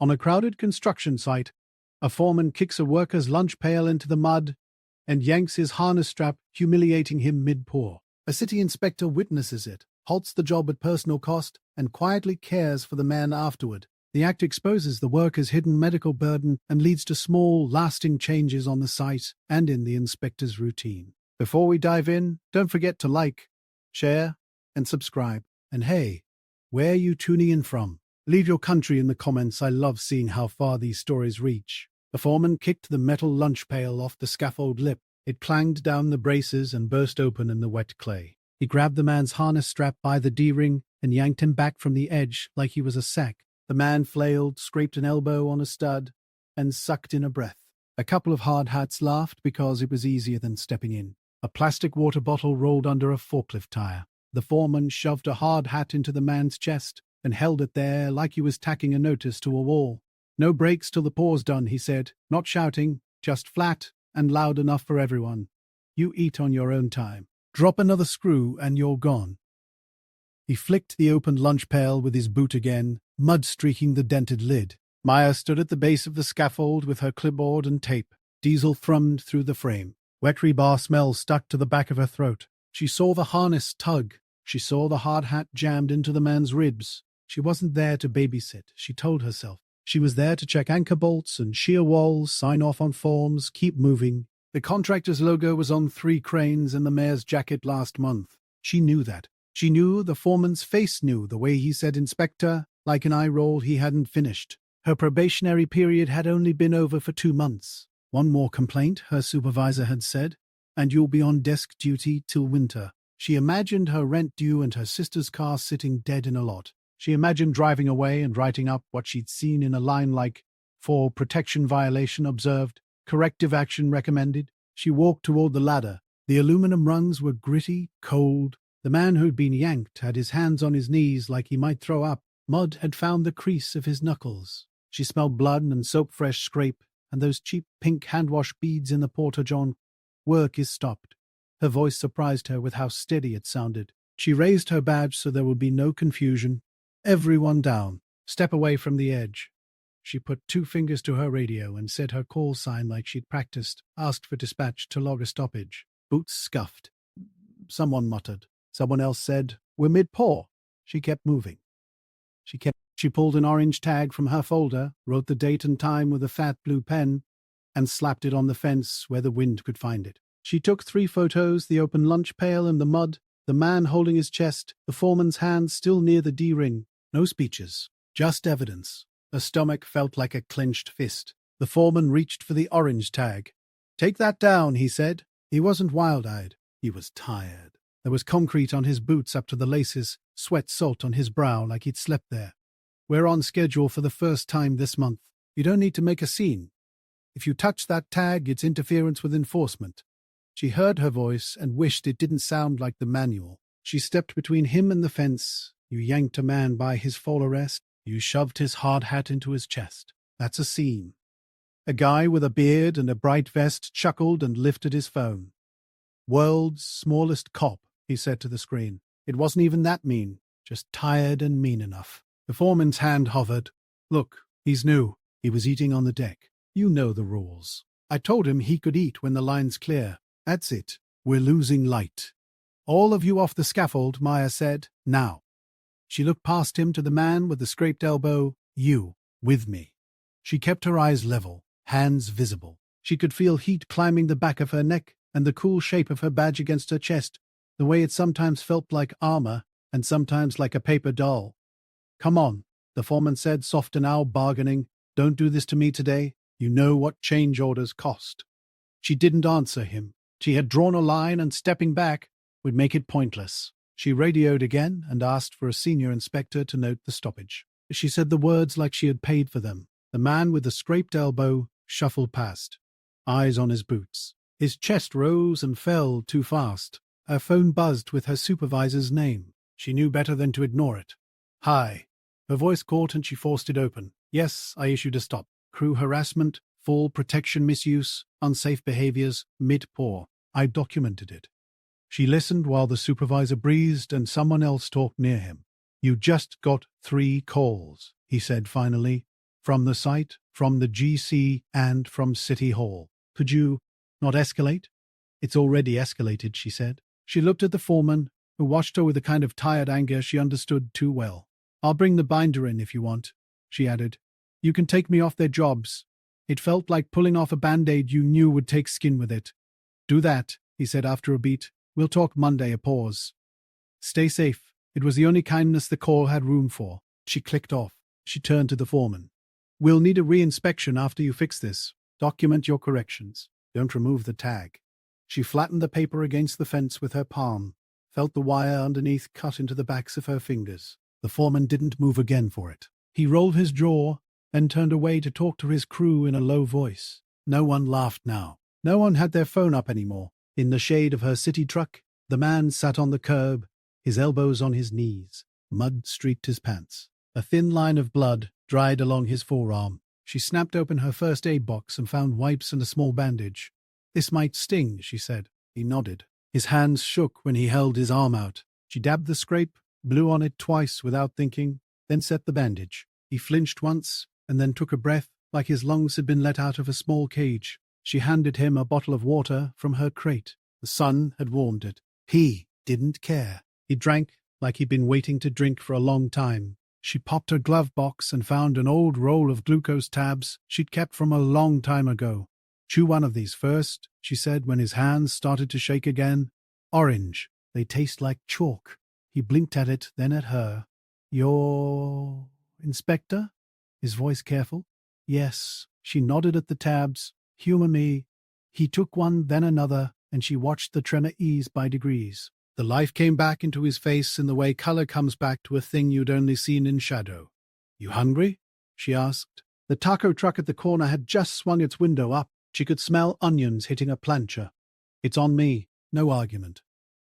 On a crowded construction site, a foreman kicks a worker's lunch pail into the mud and yanks his harness strap, humiliating him mid-pour. A city inspector witnesses it, halts the job at personal cost, and quietly cares for the man afterward. The act exposes the worker's hidden medical burden and leads to small, lasting changes on the site and in the inspector's routine. Before we dive in, don't forget to like, share, and subscribe. And hey, where are you tuning in from? Leave your country in the comments. I love seeing how far these stories reach. The foreman kicked the metal lunch pail off the scaffold lip. It clanged down the braces and burst open in the wet clay. He grabbed the man's harness strap by the D-ring and yanked him back from the edge like he was a sack. The man flailed, scraped an elbow on a stud, and sucked in a breath. A couple of hard hats laughed because it was easier than stepping in. A plastic water bottle rolled under a forklift tire. The foreman shoved a hard hat into the man's chest and held it there like he was tacking a notice to a wall. "No breaks till the pour's done," he said, not shouting, just flat and loud enough for everyone. "You eat on your own time. Drop another screw and you're gone." He flicked the opened lunch pail with his boot again, mud streaking the dented lid. Maya stood at the base of the scaffold with her clipboard and tape. Diesel thrummed through the frame. Wet rebar smell stuck to the back of her throat. She saw the harness tug. She saw the hard hat jammed into the man's ribs. She wasn't there to babysit, she told herself. She was there to check anchor bolts and shear walls, sign off on forms, keep moving. The contractor's logo was on 3 cranes in the mayor's jacket last month. She knew that. She knew, the foreman's face knew, the way he said "Inspector," like an eye roll he hadn't finished. Her probationary period had only been over for 2 months. "One more complaint," her supervisor had said, "and you'll be on desk duty till winter." She imagined her rent due and her sister's car sitting dead in a lot. She imagined driving away and writing up what she'd seen in a line like, "For protection violation observed, corrective action recommended." She walked toward the ladder. The aluminum rungs were gritty, cold. The man who'd been yanked had his hands on his knees like he might throw up. Mud had found the crease of his knuckles. She smelled blood and soap-fresh scrape, and those cheap pink hand-wash beads in the porta-john. "Work is stopped." Her voice surprised her with how steady it sounded. She raised her badge so there would be no confusion. "Everyone down. Step away from the edge." She put 2 fingers to her radio and said her call sign like she'd practiced, asked for dispatch to log a stoppage. Boots scuffed. Someone muttered. Someone else said, "We're mid-pour." She kept moving. She pulled an orange tag from her folder, wrote the date and time with a fat blue pen, and slapped it on the fence where the wind could find it. She took 3 photos, the open lunch pail in the mud, the man holding his chest, the foreman's hand still near the D-ring. No speeches, just evidence. Her stomach felt like a clenched fist. The foreman reached for the orange tag. "Take that down," he said. He wasn't wild-eyed. He was tired. There was concrete on his boots up to the laces, sweat salt on his brow like he'd slept there. "We're on schedule for the first time this month. You don't need to make a scene. If you touch that tag, it's interference with enforcement." She heard her voice and wished it didn't sound like the manual. She stepped between him and the fence. "You yanked a man by his fall arrest. You shoved his hard hat into his chest. That's a scene." A guy with a beard and a bright vest chuckled and lifted his phone. "World's smallest cop," he said to the screen. It wasn't even that mean, just tired and mean enough. The foreman's hand hovered. "Look, he's new." He was eating on the deck. "You know the rules. I told him he could eat when the line's clear. That's it. We're losing light." "All of you off the scaffold," Maya said. "Now." She looked past him to the man with the scraped elbow. "You, with me." She kept her eyes level, hands visible. She could feel heat climbing the back of her neck and the cool shape of her badge against her chest, the way it sometimes felt like armor and sometimes like a paper doll. "Come on," the foreman said, soft and now bargaining. "Don't do this to me today. You know what change orders cost." She didn't answer him. She had drawn a line and stepping back would make it pointless. She radioed again and asked for a senior inspector to note the stoppage. She said the words like she had paid for them. The man with the scraped elbow shuffled past, eyes on his boots. His chest rose and fell too fast. Her phone buzzed with her supervisor's name. She knew better than to ignore it. "Hi." Her voice caught and she forced it open. "Yes, I issued a stop. Crew harassment, fall protection misuse, unsafe behaviors, mid-pour. I documented it." She listened while the supervisor breathed and someone else talked near him. "You just got 3 calls," he said finally. From the site, from the GC, and from City Hall. Could you not escalate? It's already escalated, she said. She looked at the foreman, who watched her with a kind of tired anger she understood too well. I'll bring the binder in if you want, she added. You can take me off their jobs. It felt like pulling off a band-aid you knew would take skin with it. Do that, he said after a beat. We'll talk Monday. A pause. Stay safe. It was the only kindness the call had room for. She clicked off. She turned to the foreman. We'll need a re-inspection after you fix this. Document your corrections. Don't remove the tag. She flattened the paper against the fence with her palm, felt the wire underneath cut into the backs of her fingers. The foreman didn't move again for it. He rolled his jaw and turned away to talk to his crew in a low voice. No one laughed now. No one had their phone up anymore. In the shade of her city truck, the man sat on the curb, his elbows on his knees. Mud streaked his pants. A thin line of blood dried along his forearm. She snapped open her first aid box and found wipes and a small bandage. This might sting, she said. He nodded. His hands shook when he held his arm out. She dabbed the scrape, blew on it twice without thinking, then set the bandage. He flinched once, and then took a breath, like his lungs had been let out of a small cage. She handed him a bottle of water from her crate. The sun had warmed it. He didn't care. He drank like he'd been waiting to drink for a long time. She popped her glove box and found an old roll of glucose tabs she'd kept from a long time ago. Chew one of these first, she said when his hands started to shake again. Orange. They taste like chalk. He blinked at it, then at her. Your inspector? His voice careful. Yes. She nodded at the tabs. Humor me. He took one, then another, and she watched the tremor ease by degrees. The life came back into his face in the way color comes back to a thing you'd only seen in shadow. You hungry? She asked. The taco truck at the corner had just swung its window up. She could smell onions hitting a plancha. It's on me. No argument.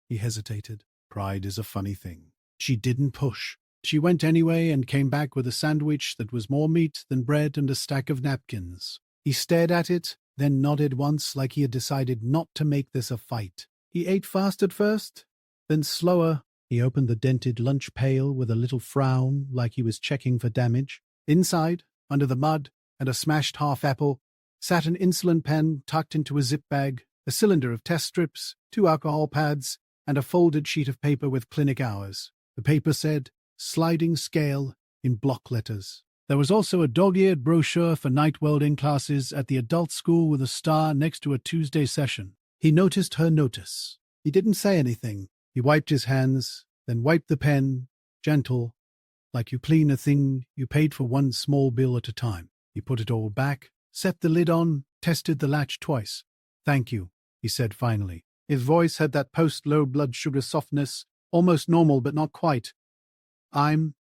He hesitated. Pride is a funny thing. She didn't push. She went anyway and came back with a sandwich that was more meat than bread and a stack of napkins. He stared at it, then nodded once like he had decided not to make this a fight. He ate fast at first, then slower. He opened the dented lunch pail with a little frown like he was checking for damage. Inside, under the mud and a smashed half apple, sat an insulin pen tucked into a zip bag, a cylinder of test strips, 2 alcohol pads, and a folded sheet of paper with clinic hours. The paper said, sliding scale, in block letters. There was also a dog-eared brochure for night welding classes at the adult school with a star next to a Tuesday session. He noticed her notice. He didn't say anything. He wiped his hands, then wiped the pen, gentle, like you clean a thing you paid for one small bill at a time. He put it all back, set the lid on, tested the latch twice. Thank you, he said finally. His voice had that post-low blood sugar softness, almost normal but not quite. I'm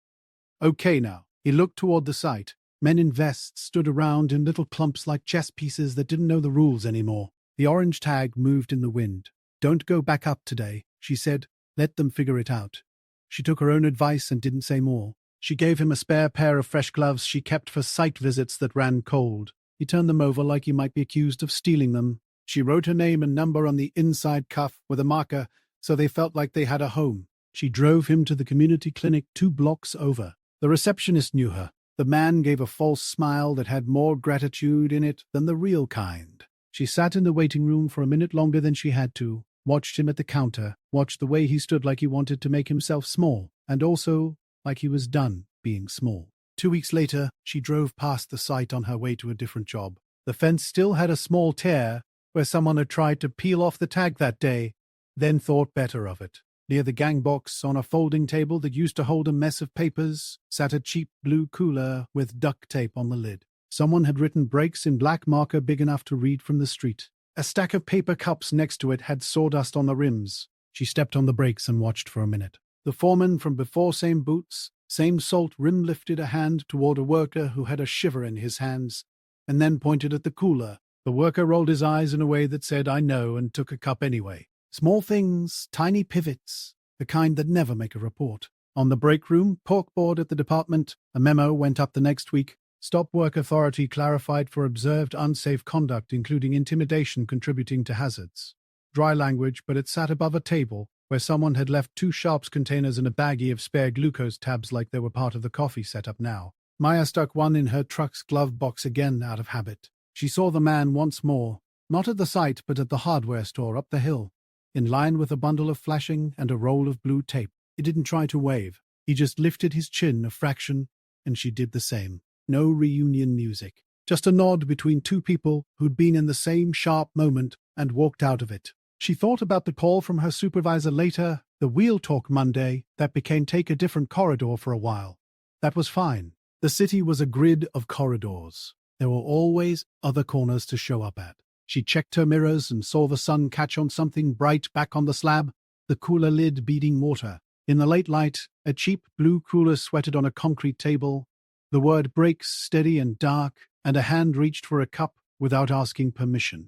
okay now. He looked toward the site. Men in vests stood around in little clumps like chess pieces that didn't know the rules anymore. The orange tag moved in the wind. Don't go back up today, she said. Let them figure it out. She took her own advice and didn't say more. She gave him a spare pair of fresh gloves she kept for site visits that ran cold. He turned them over like he might be accused of stealing them. She wrote her name and number on the inside cuff with a marker so they felt like they had a home. She drove him to the community clinic 2 blocks over. The receptionist knew her. The man gave a false smile that had more gratitude in it than the real kind. She sat in the waiting room for a minute longer than she had to, watched him at the counter, watched the way he stood like he wanted to make himself small, and also like he was done being small. 2 weeks later, she drove past the site on her way to a different job. The fence still had a small tear where someone had tried to peel off the tag that day, then thought better of it. Near the gang box, on a folding table that used to hold a mess of papers, sat a cheap blue cooler with duct tape on the lid. Someone had written brakes in black marker big enough to read from the street. A stack of paper cups next to it had sawdust on the rims. She stepped on the brakes and watched for a minute. The foreman from before, same boots, same salt rim, lifted a hand toward a worker who had a shiver in his hands, and then pointed at the cooler. The worker rolled his eyes in a way that said, I know, and took a cup anyway. Small things, tiny pivots, the kind that never make a report. On the break room, porkboard at the department, a memo went up the next week. Stop work authority clarified for observed unsafe conduct, including intimidation contributing to hazards. Dry language, but it sat above a table where someone had left 2 Sharps containers and a baggie of spare glucose tabs like they were part of the coffee setup now. Maya stuck one in her truck's glove box again out of habit. She saw the man once more, not at the site but at the hardware store up the hill, in line with a bundle of flashing and a roll of blue tape. He didn't try to wave. He just lifted his chin a fraction, and she did the same. No reunion music. Just a nod between two people who'd been in the same sharp moment and walked out of it. She thought about the call from her supervisor later, the Wheel Talk Monday, that became take a different corridor for a while. That was fine. The city was a grid of corridors. There were always other corners to show up at. She checked her mirrors and saw the sun catch on something bright back on the slab, the cooler lid beading water. In the late light, a cheap blue cooler sweated on a concrete table. The word "breaks" steady and dark, and a hand reached for a cup without asking permission.